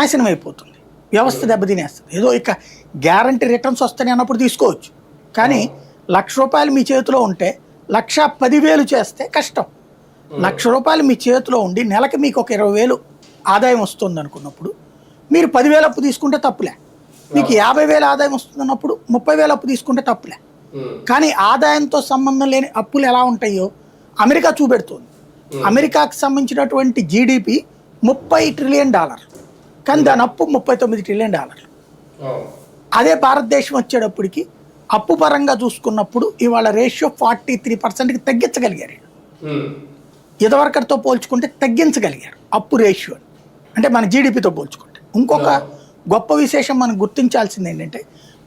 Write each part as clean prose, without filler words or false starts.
నాశనం అయిపోతుంది, వ్యవస్థ దెబ్బతినేస్తుంది. ఏదో ఇక గ్యారంటీ రిటర్న్స్ వస్తాయి అన్నప్పుడు తీసుకోవచ్చు, కానీ ₹1,00,000 మీ చేతిలో ఉంటే 1,10,000 చేస్తే కష్టం. ₹1,00,000 మీ చేతిలో ఉండి నెలకి మీకు ఒక 20,000 ఆదాయం వస్తుంది అనుకున్నప్పుడు మీరు 10,000 అప్పు తీసుకుంటే తప్పులే. మీకు 50,000 ఆదాయం వస్తున్నప్పుడు 30,000 అప్పు తీసుకుంటే తప్పులే. కానీ ఆదాయంతో సంబంధం లేని అప్పులు ఎలా ఉంటాయో అమెరికా చూపెడుతుంది. అమెరికాకి సంబంధించినటువంటి జీడిపి $30 ట్రిలియన్, కానీ దాని అప్పు $39 ట్రిలియన్. అదే భారతదేశం వచ్చేటప్పటికి అప్పు పరంగా చూసుకున్నప్పుడు ఇవాళ రేషియో 43%కి తగ్గించగలిగారు. ఇదివరకటితో పోల్చుకుంటే తగ్గించగలిగారు అప్పు రేషియో, అంటే మన జీడిపితో పోల్చుకుంటే. ఇంకొక గొప్ప విశేషం మనం గుర్తించాల్సింది ఏంటంటే,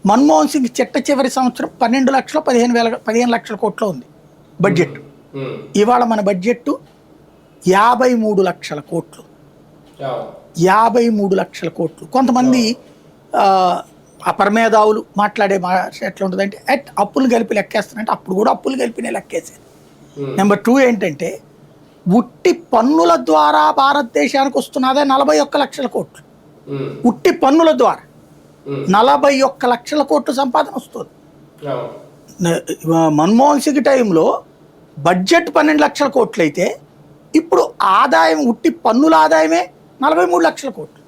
మన్మోహన్ సింగ్ చిట్ట చివరి సంవత్సరం 12 లక్షలు 15 లక్షల కోట్లు ఉంది బడ్జెట్. ఇవాళ మన బడ్జెట్ 53 లక్షల కోట్లు. 53 లక్షల కోట్లు. కొంతమంది అపరమేధావులు మాట్లాడే ఎట్లా ఉంటుందంటే అప్పులు కలిపి లెక్కేస్తారంటే, అప్పుడు కూడా అప్పులు కలిపినే లెక్కేసేది. నెంబర్ 2 ఏంటంటే, ఉట్టి పన్నుల ద్వారా భారతదేశానికి వస్తున్నదే 41 లక్షల కోట్లు. ఉట్టి పన్నుల ద్వారా 41 లక్షల కోట్లు సంపాదన వస్తుంది. మన్మోహన్ సింగ్ టైంలో బడ్జెట్ 12 లక్షల కోట్లు అయితే ఇప్పుడు ఆదాయం ఉట్టి పన్నుల ఆదాయమే 43 లక్షల కోట్లు.